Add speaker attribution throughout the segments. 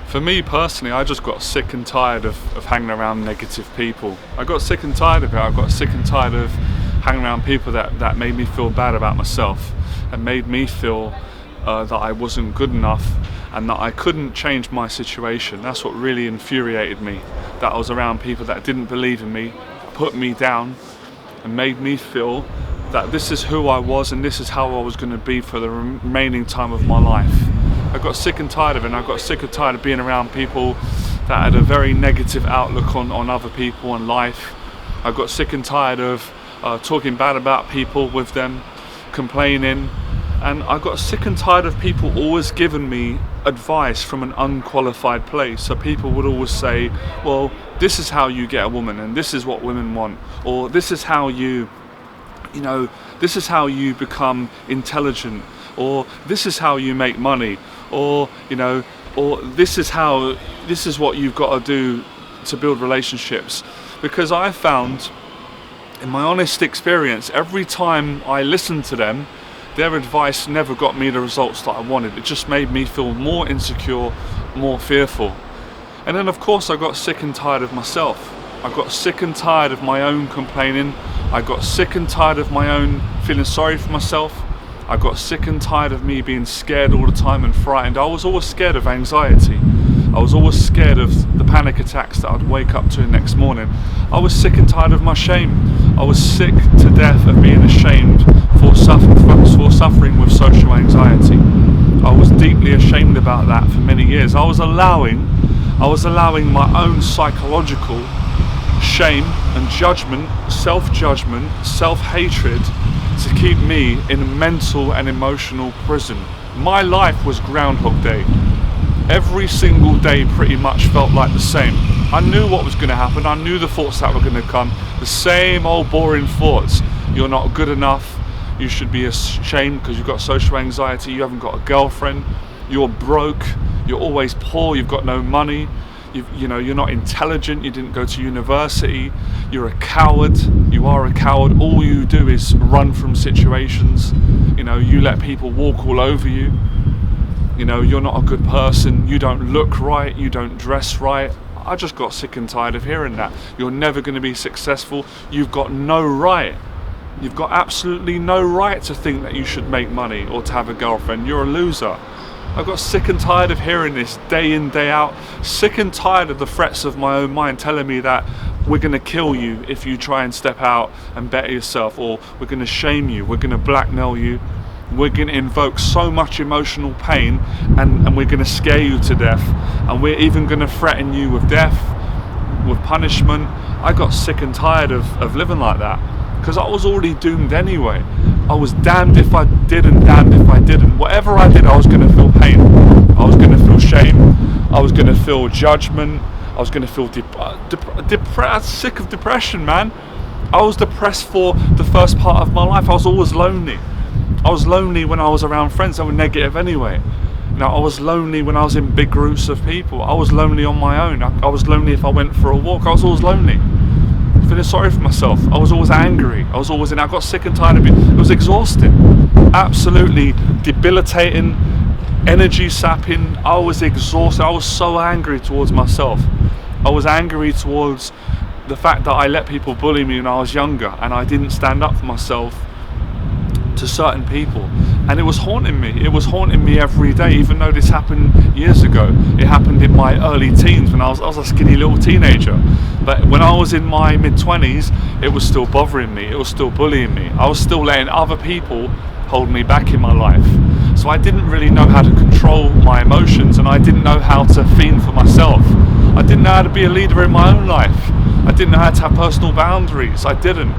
Speaker 1: For me personally, I just got sick and tired of hanging around negative people. I got sick and tired of it. I got sick and tired of hanging around people that made me feel bad about myself and made me feel that I wasn't good enough and that I couldn't change my situation. That's what really infuriated me, that I was around people that didn't believe in me, put me down and made me feel that this is who I was and this is how I was going to be for the remaining time of my life. I got sick and tired of it, and I got sick and tired of being around people that had a very negative outlook on other people and life. I got sick and tired of talking bad about people with them, complaining, and I got sick and tired of people always giving me advice from an unqualified place. So people would always say, well, this is how you get a woman and this is what women want, or this is how this is how you become intelligent, or this is how you make money, or this is what you've got to do to build relationships. Because I found, in my honest experience, every time I listened to them, their advice never got me the results that I wanted. It just made me feel more insecure, more fearful. And then of course I got sick and tired of myself. I got sick and tired of my own complaining. I got sick and tired of my own feeling sorry for myself. I got sick and tired of me being scared all the time and frightened. I was always scared of anxiety. I was always scared of the panic attacks that I'd wake up to the next morning. I was sick and tired of my shame. I was sick to death of being ashamed for suffering with social anxiety. I was deeply ashamed about that for many years. I was allowing my own psychological shame and judgment, self-judgment, self-hatred to keep me in a mental and emotional prison. My life was Groundhog Day. Every single day pretty much felt like the same. I knew what was going to happen. I knew the thoughts that were going to come. The same old boring thoughts. You're not good enough. You should be ashamed because you've got social anxiety. You haven't got a girlfriend. You're broke. You're always poor. You've got no money. You're not intelligent. You didn't go to university. You're a coward. You are a coward. All you do is run from situations. You let people walk all over you. You're not a good person. You don't look right. You don't dress right. I just got sick and tired of hearing that. You're never going to be successful. You've got no right. You've got absolutely no right to think that you should make money or to have a girlfriend. You're a loser. I got sick and tired of hearing this day in, day out. Sick and tired of the threats of my own mind telling me that we're going to kill you if you try and step out and better yourself, or we're going to shame you, we're going to blackmail you, we're going to invoke so much emotional pain and we're going to scare you to death, and we're even going to threaten you with death, with punishment. I got sick and tired of living like that because I was already doomed anyway. I was damned if I did and damned if I didn't. Whatever I did, I was going to feel pain. I was going to feel shame. I was going to feel judgment. I was going to feel sick of depression, man. I was depressed for the first part of my life. I was always lonely. I was lonely when I was around friends that were negative anyway. I was lonely when I was in big groups of people. I was lonely on my own. I was lonely if I went for a walk. I was always lonely. Feeling sorry for myself. I was always angry. I got sick and tired of it. It was exhausting. Absolutely debilitating, energy sapping. I was exhausted. I was so angry towards myself. I was angry towards the fact that I let people bully me when I was younger and I didn't stand up for myself to certain people, and it was haunting me. It was haunting me every day, even though this happened years ago. It happened in my early teens when I was a skinny little teenager. But when I was in my mid-20s, it was still bothering me. It was still bullying me. I was still letting other people hold me back in my life. So I didn't really know how to control my emotions, and I didn't know how to fend for myself. I didn't know how to be a leader in my own life. I didn't know how to have personal boundaries. I didn't.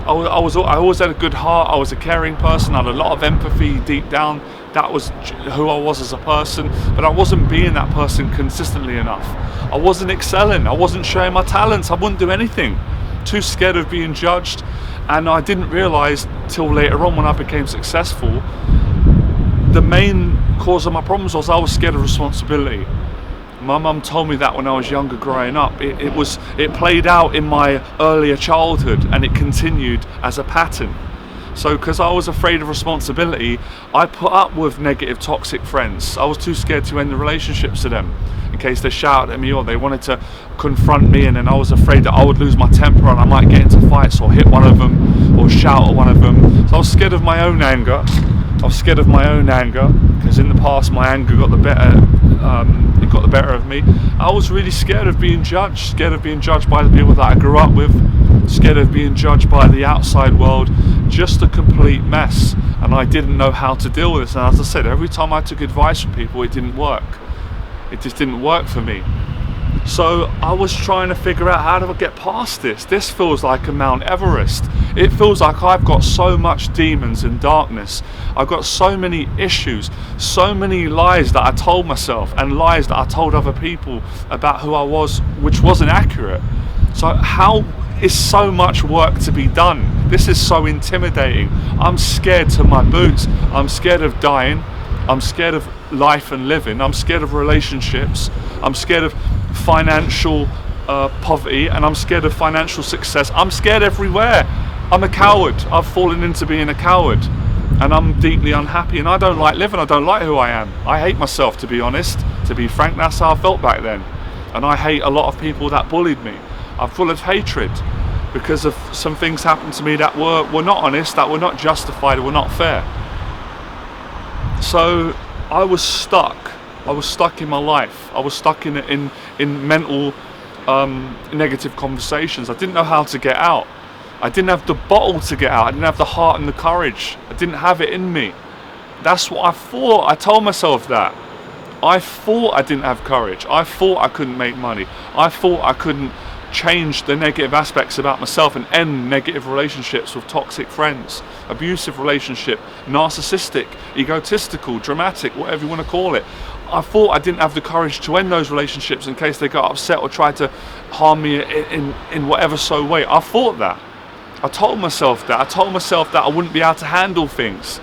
Speaker 1: I always had a good heart. I was a caring person. I had a lot of empathy deep down. That was who I was as a person, but I wasn't being that person consistently enough. I wasn't excelling. I wasn't showing my talents. I wouldn't do anything. Too scared of being judged, and I didn't realise till later on when I became successful, the main cause of my problems was I was scared of responsibility. My mum told me that when I was younger growing up. It played out in my earlier childhood, and it continued as a pattern. So because I was afraid of responsibility, I put up with negative, toxic friends. I was too scared to end the relationships to them. case they shouted at me or they wanted to confront me, and then I was afraid that I would lose my temper and I might get into fights or hit one of them or shout at one of them. So I was scared of my own anger. I was scared of my own anger because in the past my anger got the better of me. I was really scared of being judged by the people that I grew up with, scared of being judged by the outside world. Just a complete mess, and I didn't know how to deal with this. And as I said, every time I took advice from people, it didn't work. It just didn't work for me. So I was trying to figure out, how do I get past this? This feels like a Mount Everest. It feels like I've got so much demons and darkness. I've got so many issues, so many lies that I told myself and lies that I told other people about who I was, which wasn't accurate. So how is so much work to be done? This is so intimidating. I'm scared to my boots. I'm scared of dying. I'm scared of life and living. I'm scared of relationships. I'm scared of financial poverty, and I'm scared of financial success. I'm scared everywhere. I'm a coward. I've fallen into being a coward, and I'm deeply unhappy, and I don't like living. I don't like who I am. I hate myself, to be honest. To be frank, that's how I felt back then. And I hate a lot of people that bullied me. I'm full of hatred because of some things happened to me that were not honest, that were not justified, were not fair. So I was stuck. I was stuck in my life. I was stuck in mental negative conversations. I didn't know how to get out. I didn't have the bottle to get out. I didn't have the heart and the courage. I didn't have it in me. That's what I thought. I told myself that. I thought I didn't have courage. I thought I couldn't make money. I thought I couldn't change the negative aspects about myself and end negative relationships with toxic friends, abusive relationship, narcissistic, egotistical, dramatic, whatever you want to call it. I thought I didn't have the courage to end those relationships in case they got upset or tried to harm me in whatever so way. I thought that. I told myself that. I told myself that I wouldn't be able to handle things.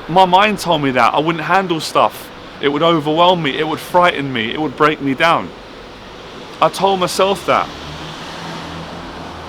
Speaker 1: My mind told me that I wouldn't handle stuff. It would overwhelm me. It would frighten me. It would break me down. I told myself that.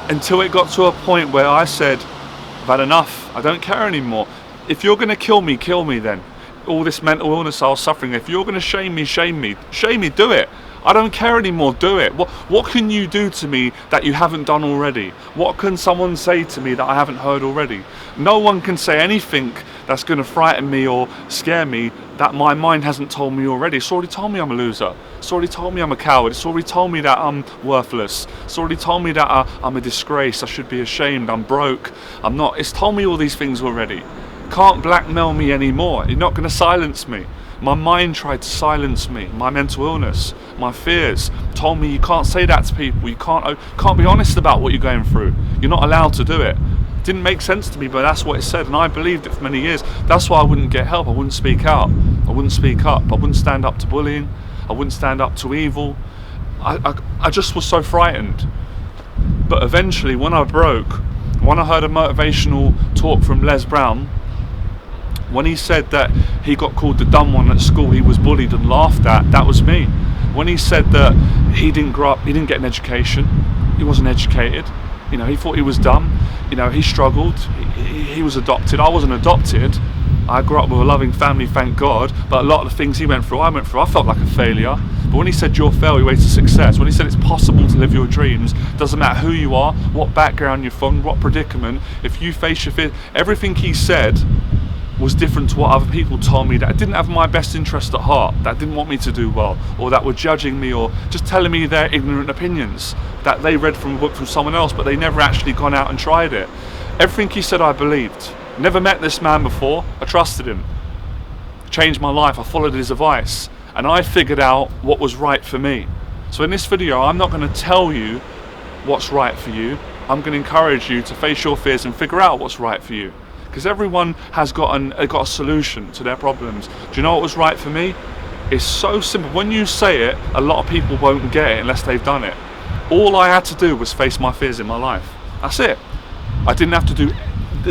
Speaker 1: Until it got to a point where I said, I've had enough. I don't care anymore. If you're going to kill me then. All this mental illness I was suffering. If you're going to shame me, do it. I don't care anymore, do it. What can you do to me that you haven't done already? What can someone say to me that I haven't heard already? No one can say anything that's going to frighten me or scare me that my mind hasn't told me already. It's already told me I'm a loser. It's already told me I'm a coward. It's already told me that I'm worthless. It's already told me that I'm a disgrace. I should be ashamed. I'm broke. I'm not. It's told me all these things already. Can't blackmail me anymore. You're not going to silence me. My mind tried to silence me. My mental illness, my fears told me you can't say that to people. You can't be honest about what you're going through. You're not allowed to do it. It didn't make sense to me, but that's what it said, and I believed it for many years. That's why I wouldn't get help. I wouldn't speak out. I wouldn't speak up. I wouldn't stand up to bullying. I wouldn't stand up to evil. I just was so frightened. But eventually, when I broke, when I heard a motivational talk from Les Brown, when he said that he got called the dumb one at school, he was bullied and laughed at, that was me. When he said that he didn't grow up, he didn't get an education, he wasn't educated, he thought he was dumb, he struggled, he was adopted, I wasn't adopted, I grew up with a loving family, thank God, but a lot of the things he went through, I felt like a failure. But when he said your failure way to success, when he said it's possible to live your dreams, doesn't matter who you are, what background you're from, what predicament, if you face your fear, everything he said was different to what other people told me that didn't have my best interest at heart, that didn't want me to do well, or that were judging me or just telling me their ignorant opinions that they read from a book from someone else, but they never actually gone out and tried it. Everything he said I believed. Never met this man before. I trusted him. Changed my life. I followed his advice, and I figured out what was right for me. So in this video, I'm not going to tell you what's right for you. I'm going to encourage you to face your fears and figure out what's right for you. Because everyone has got a solution to their problems. Do you know what was right for me? It's so simple. When you say it, a lot of people won't get it unless they've done it. All I had to do was face my fears in my life. That's it. I didn't have to do,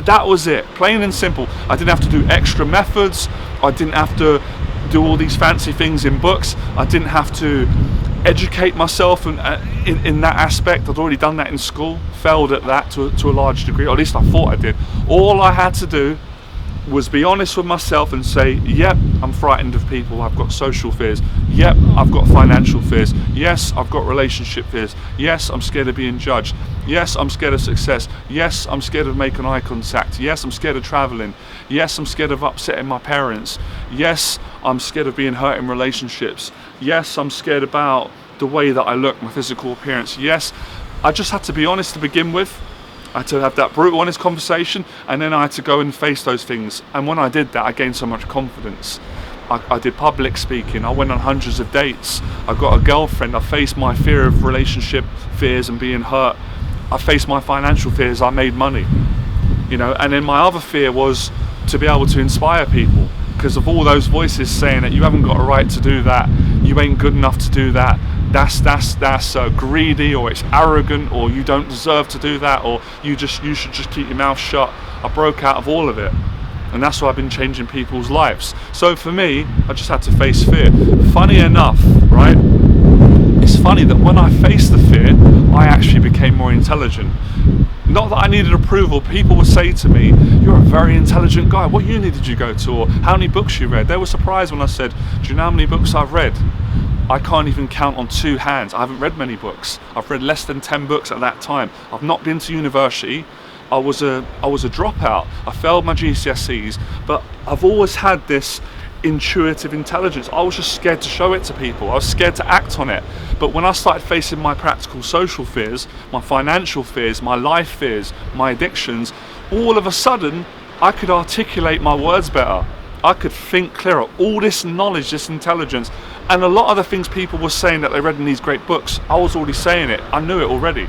Speaker 1: that was it. Plain and simple. I didn't have to do extra methods. I didn't have to do all these fancy things in books. I didn't have to educate myself in that aspect. I'd already done that in school, failed at that to a large degree, or at least I thought I did. All I had to do was be honest with myself and say, yep, I'm frightened of people, I've got social fears, yep, I've got financial fears, yes, I've got relationship fears, yes, I'm scared of being judged, yes, I'm scared of success, yes, I'm scared of making eye contact, yes, I'm scared of traveling, yes, I'm scared of upsetting my parents, yes, I'm scared of being hurt in relationships, yes, I'm scared about the way that I look, my physical appearance, yes. I just had to be honest to begin with. I had to have that brutal, honest conversation, and then I had to go and face those things. And when I did that, I gained so much confidence. I did public speaking, I went on hundreds of dates, I got a girlfriend, I faced my fear of relationship fears and being hurt, I faced my financial fears, I made money. And then my other fear was to be able to inspire people, because of all those voices saying that you haven't got a right to do that, you ain't good enough to do that, that's greedy, or it's arrogant, or you don't deserve to do that, or you should just keep your mouth shut. I broke out of all of it, and that's why I've been changing people's lives. So for me, I just had to face fear. Funny enough, right? It's funny that when I faced the fear, I actually became more intelligent. Not that I needed approval. People would say to me, you're a very intelligent guy, what uni did you go to, or how many books you read? They were surprised when I said, do you know how many books I've read? I can't even count on two hands. I haven't read many books. I've read less than 10 books at that time. I've not been to university. I was a dropout. I failed my GCSEs, but I've always had this intuitive intelligence. I was just scared to show it to people. I was scared to act on it. But when I started facing my practical social fears, my financial fears, my life fears, my addictions, all of a sudden I could articulate my words better. I could think clearer. All this knowledge, this intelligence, and a lot of the things people were saying that they read in these great books, I was already saying it. I knew it already.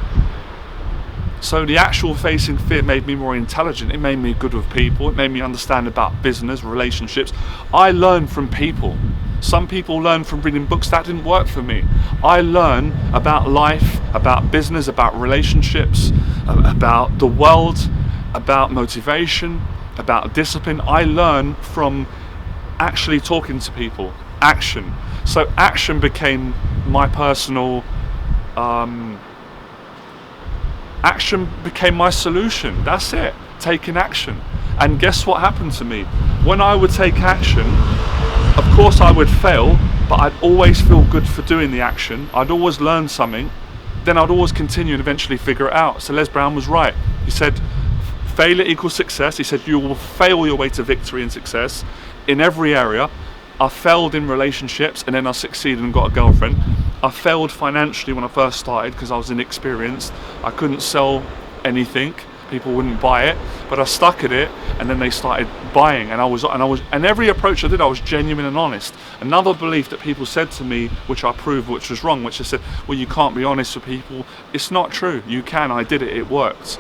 Speaker 1: So the actual facing fear made me more intelligent. It made me good with people. It made me understand about business, relationships. I learned from people. Some people learn from reading books. That didn't work for me. I learn about life, about business, about relationships, about the world, about motivation, about discipline. I learn from actually talking to people. Action. So action became my personal action became my solution. That's it. Taking action. And guess what happened to me? When I would take action, of course I would fail, but I'd always feel good for doing the action. I'd always learn something. Then I'd always continue and eventually figure it out. So Les Brown was right. He said, failure equals success. He said, you will fail your way to victory and success in every area. I failed in relationships, and then I succeeded and got a girlfriend. I failed financially when I first started because I was inexperienced. I couldn't sell anything. People wouldn't buy it, but I stuck at it, and then they started buying. And every approach I did, I was genuine and honest. Another belief that people said to me, which I proved, which was wrong, which I said, well, you can't be honest with people. It's not true. You can. I did it. It worked.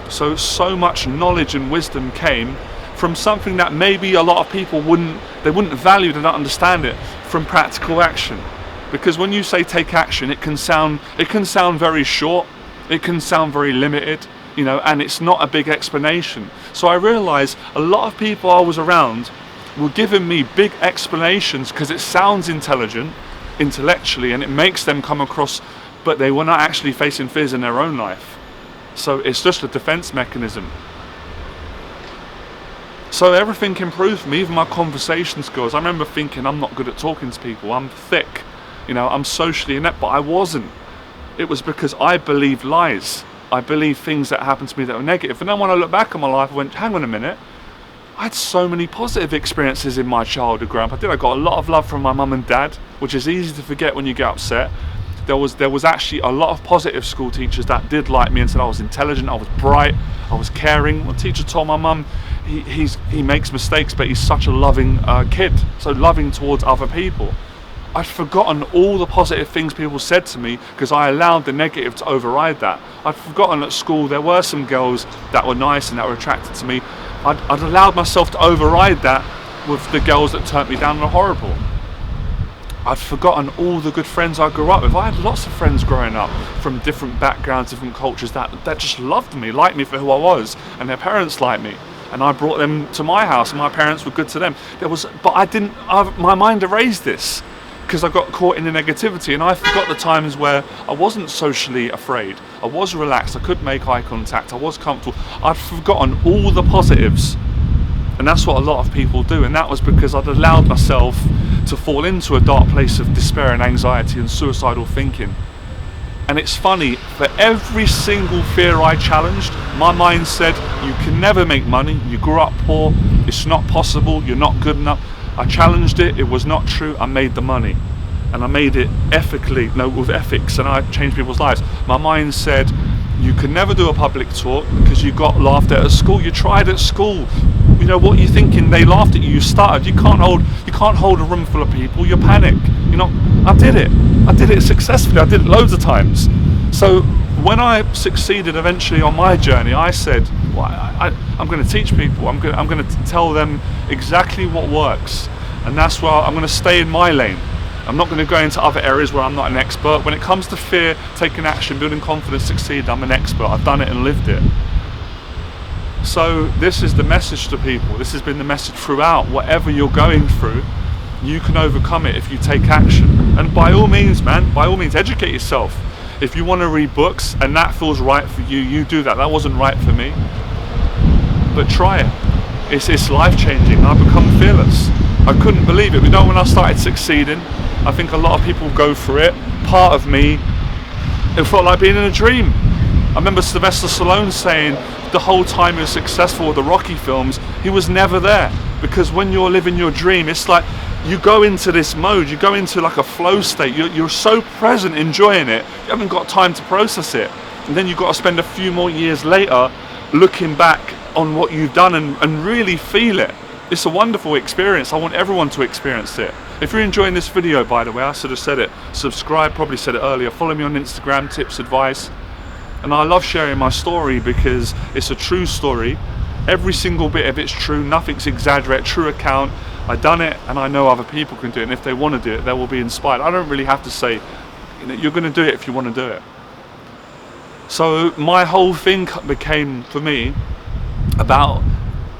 Speaker 1: So much knowledge and wisdom came from something that maybe a lot of people wouldn't value, they don't understand it, from practical action. Because when you say take action, it can sound very short, it can sound very limited, and it's not a big explanation. So I realized a lot of people I was around were giving me big explanations because it sounds intelligent, intellectually, and it makes them come across, but they were not actually facing fears in their own life. So it's just a defense mechanism. So everything improved for me, even my conversation skills. I remember thinking I'm not good at talking to people, I'm thick, I'm socially inept, but I wasn't. It was because I believed lies. I believed things that happened to me that were negative. And then when I look back on my life, I went, hang on a minute, I had so many positive experiences in my childhood growing up. I got a lot of love from my mum and dad, which is easy to forget when you get upset. There was actually a lot of positive school teachers that did like me and said I was intelligent, I was bright, I was caring. One teacher told my mum, he makes mistakes, but he's such a loving kid, so loving towards other people. I'd forgotten all the positive things people said to me because I allowed the negative to override that. I'd forgotten at school there were some girls that were nice and that were attracted to me. I'd allowed myself to override that with the girls that turned me down and were horrible. I'd forgotten all the good friends I grew up with. I had lots of friends growing up from different backgrounds, different cultures that just loved me, liked me for who I was, and their parents liked me. And I brought them to my house, and my parents were good to them. My mind erased this because I got caught in the negativity, and I forgot the times where I wasn't socially afraid. I was relaxed. I could make eye contact. I was comfortable. I'd forgotten all the positives And that's what a lot of people do, and that was because I'd allowed myself to fall into a dark place of despair and anxiety and suicidal thinking. And it's funny, for every single fear I challenged, my mind said, you can never make money, you grew up poor, it's not possible, you're not good enough. I challenged it, it was not true, I made the money. And I made it ethically, with ethics, and I changed people's lives. My mind said, you can never do a public talk because you got laughed at school. You tried at school. You know what you're thinking? They laughed at you. You stuttered. You can't hold a room full of people. You panic. I did it. I did it successfully. I did it loads of times. So when I succeeded eventually on my journey, I said, well, I'm going to teach people. I'm going to tell them exactly what works, and that's why I'm going to stay in my lane. I'm not going to go into other areas where I'm not an expert. When it comes to fear, taking action, building confidence, succeed, I'm an expert. I've done it and lived it. So this is the message to people. This has been the message throughout. Whatever you're going through, you can overcome it if you take action. And by all means, man, by all means, educate yourself. If you want to read books and that feels right for you, you do that. That wasn't right for me. But try it. It's life-changing. I've become fearless. I couldn't believe it. When I started succeeding, I think a lot of people go through it. Part of me, it felt like being in a dream. I remember Sylvester Stallone saying the whole time he was successful with the Rocky films, he was never there. Because when you're living your dream, it's like you go into this mode, you go into like a flow state. You're so present, enjoying it, you haven't got time to process it. And then you've got to spend a few more years later looking back on what you've done and really feel it. It's a wonderful experience. I want everyone to experience it. If you're enjoying this video, by the way, I should have said it, subscribe, probably said it earlier, follow me on Instagram, tips, advice. And I love sharing my story because it's a true story. Every single bit of it's true, nothing's exaggerated, true account. I done it and I know other people can do it, and if they want to do it, they will be inspired. I don't really have to say, you're going to do it if you want to do it. So my whole thing became, for me, about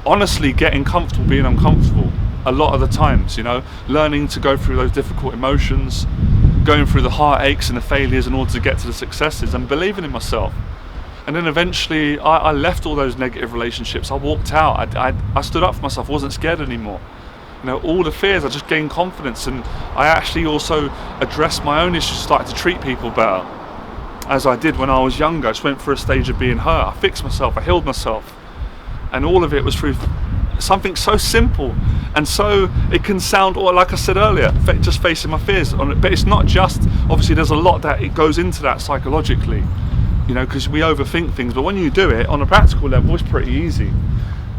Speaker 1: honestly getting comfortable being uncomfortable a lot of the times, learning to go through those difficult emotions, going through the heartaches and the failures in order to get to the successes, and believing in myself. And then eventually I left all those negative relationships. I walked out. I stood up for myself. I wasn't scared anymore. All the fears, I just gained confidence, and I actually also addressed my own issues, started to treat people better, as I did when I was younger. I just went through a stage of being hurt. I fixed myself, I healed myself. And all of it was through something so simple, and so it can sound, or like I said earlier, just facing my fears on it. But it's not just, obviously there's a lot that it goes into that psychologically, because we overthink things. But when you do it on a practical level, it's pretty easy.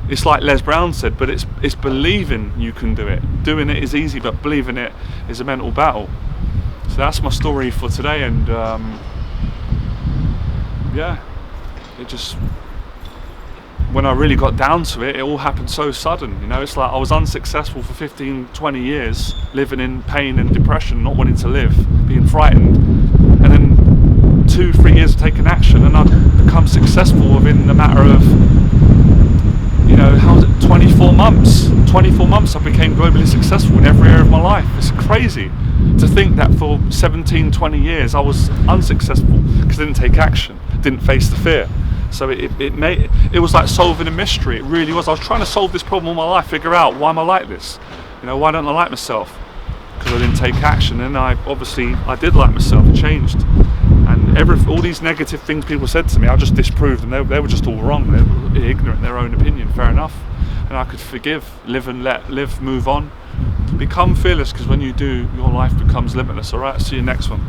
Speaker 1: It's like Les Brown said, but it's believing you can do it. Doing it is easy, but believing it is a mental battle. So that's my story for today, and yeah, it just, when I really got down to it, it all happened so sudden. It's like I was unsuccessful for 15, 20 years, living in pain and depression, not wanting to live, being frightened. And then 2-3 years of taking action, and I've become successful within a matter of, 24 months. 24 months I became globally successful in every area of my life. It's crazy to think that for 17, 20 years I was unsuccessful because I didn't take action, didn't face the fear. So it was like solving a mystery. It really was. I was trying to solve this problem all my life, figure out why am I like this? Why don't I like myself? Because I didn't take action. And I did like myself. It changed. And all these negative things people said to me, I just disproved them. They were just all wrong. They were ignorant in their own opinion. Fair enough. And I could forgive, live and let live, move on. Become fearless, because when you do, your life becomes limitless. All right. See you next one.